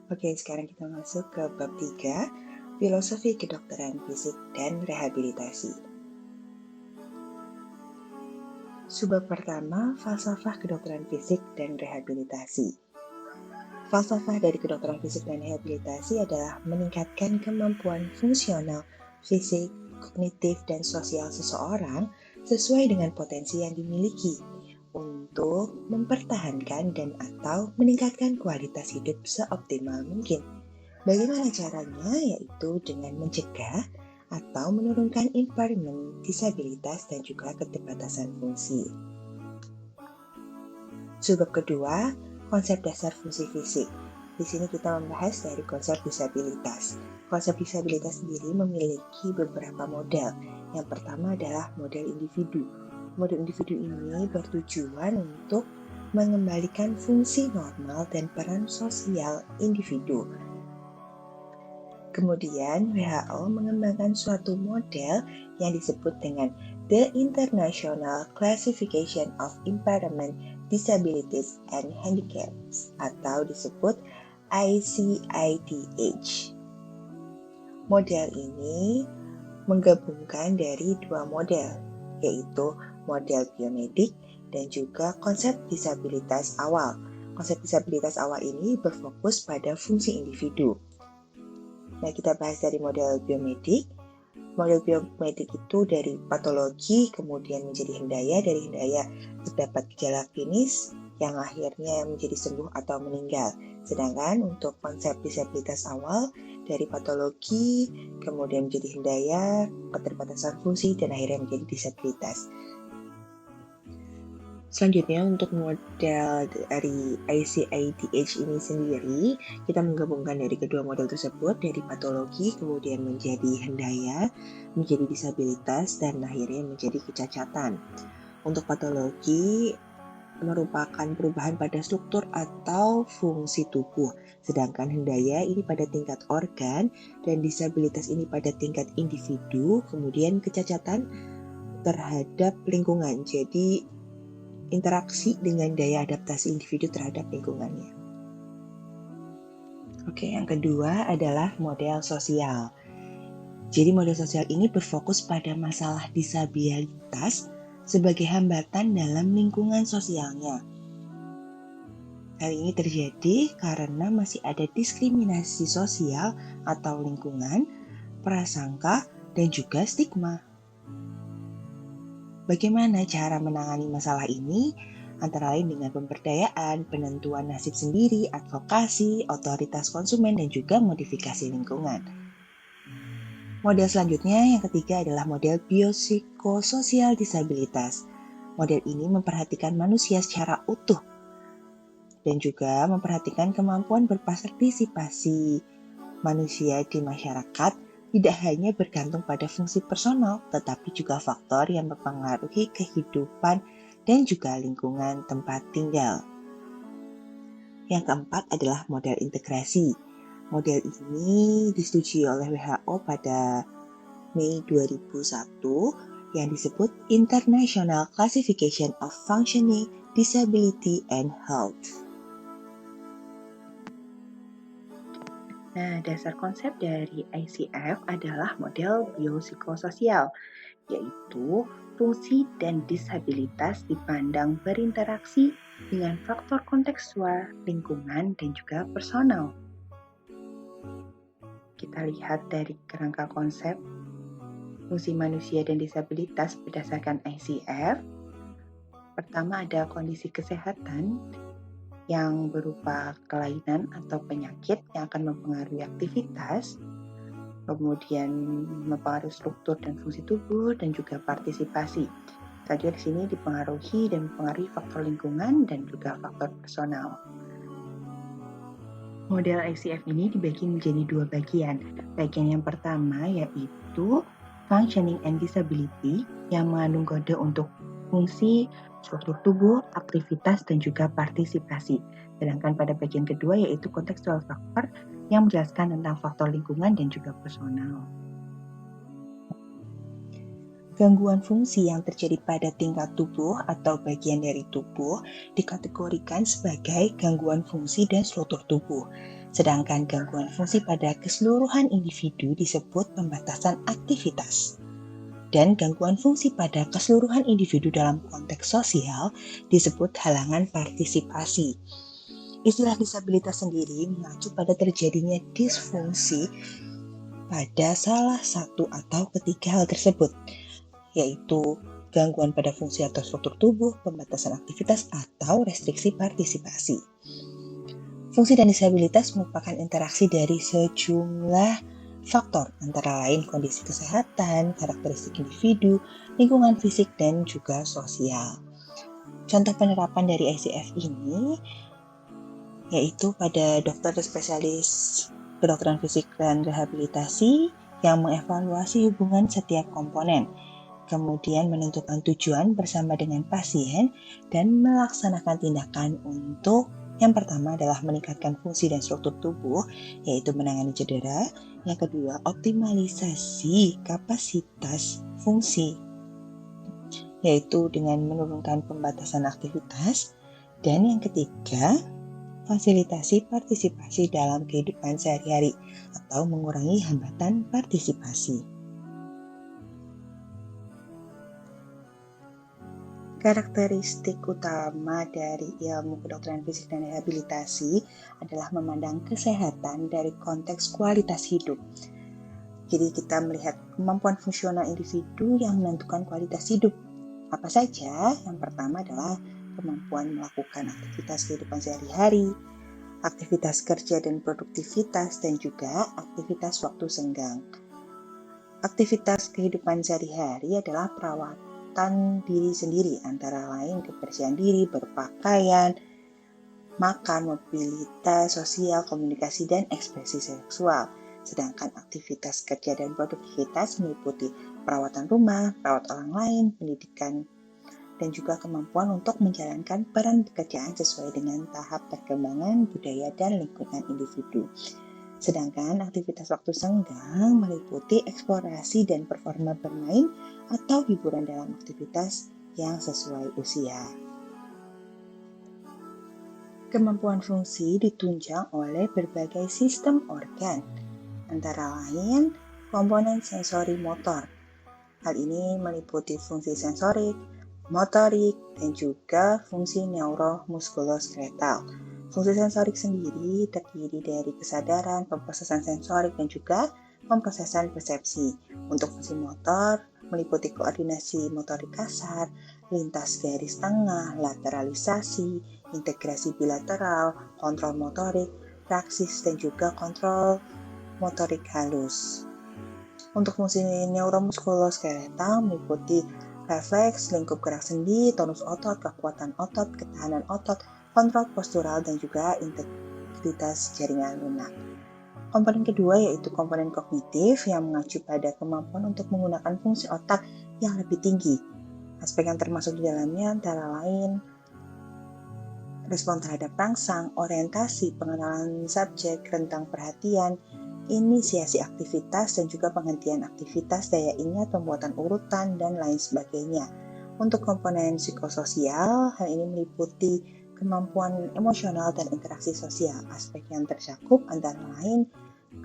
Oke, sekarang kita masuk ke bab 3, Filosofi Kedokteran Fisik dan Rehabilitasi. Subbab pertama, Falsafah Kedokteran Fisik dan Rehabilitasi. Falsafah dari kedokteran fisik dan rehabilitasi adalah meningkatkan kemampuan fungsional, fisik, kognitif, dan sosial seseorang sesuai dengan potensi yang dimiliki untuk mempertahankan dan atau meningkatkan kualitas hidup seoptimal mungkin. Bagaimana caranya? Yaitu dengan mencegah atau menurunkan impairment, disabilitas, dan juga keterbatasan fungsi. Subbab kedua, konsep dasar fungsi fisik. Di sini kita membahas dari konsep disabilitas. Konsep disabilitas sendiri memiliki beberapa model. Yang pertama adalah model individu. Model individu ini bertujuan untuk mengembalikan fungsi normal dan peran sosial individu. Kemudian WHO mengembangkan suatu model yang disebut dengan The International Classification of Impairment, Disabilities, and Handicaps atau disebut ICIDH. Model ini menggabungkan dari dua model, yaitu model biomedik dan juga konsep disabilitas awal. Konsep disabilitas awal ini berfokus pada fungsi individu. Nah, kita bahas dari model biomedik. Model biomedik itu dari patologi, kemudian menjadi hendaya, dari hendaya terdapat gejala klinis yang akhirnya menjadi sembuh atau meninggal. Sedangkan untuk konsep disabilitas awal, dari patologi, kemudian menjadi hendaya, keterbatasan fungsi, dan akhirnya menjadi disabilitas. Selanjutnya untuk model dari ICIDH ini sendiri, kita menggabungkan dari kedua model tersebut, dari patologi kemudian menjadi hendaya, menjadi disabilitas, dan akhirnya menjadi kecacatan. Untuk patologi merupakan perubahan pada struktur atau fungsi tubuh, sedangkan hendaya ini pada tingkat organ, dan disabilitas ini pada tingkat individu, kemudian kecacatan terhadap lingkungan. Jadi interaksi dengan daya adaptasi individu terhadap lingkungannya. Oke, yang kedua adalah model sosial. Jadi model sosial ini berfokus pada masalah disabilitas sebagai hambatan dalam lingkungan sosialnya. Hal ini terjadi karena masih ada diskriminasi sosial atau lingkungan, prasangka, dan juga stigma. Bagaimana cara menangani masalah ini? Antara lain dengan pemberdayaan, penentuan nasib sendiri, advokasi, otoritas konsumen, dan juga modifikasi lingkungan. Model selanjutnya yang ketiga adalah model biopsikososial disabilitas. Model ini memperhatikan manusia secara utuh dan juga memperhatikan kemampuan berpartisipasi manusia di masyarakat, tidak hanya bergantung pada fungsi personal, tetapi juga faktor yang mempengaruhi kehidupan dan juga lingkungan tempat tinggal. Yang keempat adalah model integrasi. Model ini disetujui oleh WHO pada Mei 2001 yang disebut International Classification of Functioning, Disability, and Health. Nah, dasar konsep dari ICF adalah model biopsikososial, yaitu fungsi dan disabilitas dipandang berinteraksi dengan faktor kontekstual, lingkungan, dan juga personal. Kita lihat dari kerangka konsep fungsi manusia dan disabilitas berdasarkan ICF. Pertama ada kondisi kesehatan yang berupa kelainan atau penyakit yang akan mempengaruhi aktivitas, kemudian mempengaruhi struktur dan fungsi tubuh, dan juga partisipasi. Selanjutnya di sini dipengaruhi dan mempengaruhi faktor lingkungan dan juga faktor personal. Model ICF ini dibagi menjadi dua bagian. Bagian yang pertama yaitu Functioning and Disability yang mengandung kode untuk fungsi, struktur tubuh, aktivitas, dan juga partisipasi. Sedangkan pada bagian kedua yaitu Contextual Factor yang menjelaskan tentang faktor lingkungan dan juga personal. Gangguan fungsi yang terjadi pada tingkat tubuh atau bagian dari tubuh dikategorikan sebagai gangguan fungsi dan struktur tubuh. Sedangkan gangguan fungsi pada keseluruhan individu disebut pembatasan aktivitas. Dan gangguan fungsi pada keseluruhan individu dalam konteks sosial disebut halangan partisipasi. Istilah disabilitas sendiri mengacu pada terjadinya disfungsi pada salah satu atau ketiga hal tersebut, yaitu gangguan pada fungsi atau struktur tubuh, pembatasan aktivitas, atau restriksi partisipasi. Fungsi dan disabilitas merupakan interaksi dari sejumlah faktor, antara lain kondisi kesehatan, karakteristik individu, lingkungan fisik, dan juga sosial. Contoh penerapan dari ICF ini yaitu pada dokter spesialis kedokteran fisik dan rehabilitasi yang mengevaluasi hubungan setiap komponen, kemudian menentukan tujuan bersama dengan pasien dan melaksanakan tindakan untuk yang pertama adalah meningkatkan fungsi dan struktur tubuh, yaitu menangani cedera. Yang kedua, optimalisasi kapasitas fungsi, yaitu dengan menurunkan pembatasan aktivitas. Dan yang ketiga, fasilitasi partisipasi dalam kehidupan sehari-hari atau mengurangi hambatan partisipasi. Karakteristik utama dari ilmu kedokteran fisik dan rehabilitasi adalah memandang kesehatan dari konteks kualitas hidup. Jadi kita melihat kemampuan fungsional individu yang menentukan kualitas hidup. Apa saja? Yang pertama adalah kemampuan melakukan aktivitas kehidupan sehari-hari, aktivitas kerja dan produktivitas, dan juga aktivitas waktu senggang. Aktivitas kehidupan sehari-hari adalah perawatan diri sendiri, antara lain kebersihan diri, berpakaian, makan, mobilitas sosial, komunikasi, dan ekspresi seksual. Sedangkan aktivitas kerja dan produktivitas meliputi perawatan rumah, perawat orang lain, pendidikan, dan juga kemampuan untuk menjalankan peran pekerjaan sesuai dengan tahap perkembangan budaya dan lingkungan individu. Sedangkan aktivitas waktu senggang meliputi eksplorasi dan performa bermain atau hiburan dalam aktivitas yang sesuai usia. Kemampuan fungsi ditunjang oleh berbagai sistem organ, antara lain komponen sensori motor. Hal ini meliputi fungsi sensorik, motorik, dan juga fungsi neuromuskuloskeletal. Fungsi sensorik sendiri terdiri dari kesadaran, pemrosesan sensorik, dan juga pemrosesan persepsi. Untuk fungsi motor meliputi koordinasi motorik kasar, lintas garis tengah, lateralisasi, integrasi bilateral, kontrol motorik, praksis, dan juga kontrol motorik halus. Untuk fungsi neuromuskuloskeletal meliputi refleks, lingkup gerak sendi, tonus otot, kekuatan otot, ketahanan otot, kontrol postural, dan juga integritas jaringan lunak. Komponen kedua yaitu komponen kognitif yang mengacu pada kemampuan untuk menggunakan fungsi otak yang lebih tinggi. Aspek yang termasuk di dalamnya antara lain respon terhadap rangsang, orientasi, pengenalan subjek, rentang perhatian, inisiasi aktivitas, dan juga penghentian aktivitas, daya ingat, pembuatan urutan, dan lain sebagainya. Untuk komponen psikososial, hal ini meliputi kemampuan emosional dan interaksi sosial. Aspek yang tercakup antara lain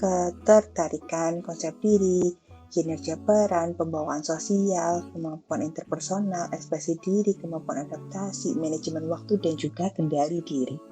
ketertarikan, konsep diri, kinerja peran, pembawaan sosial, kemampuan interpersonal, ekspresi diri, kemampuan adaptasi, manajemen waktu, dan juga kendali diri.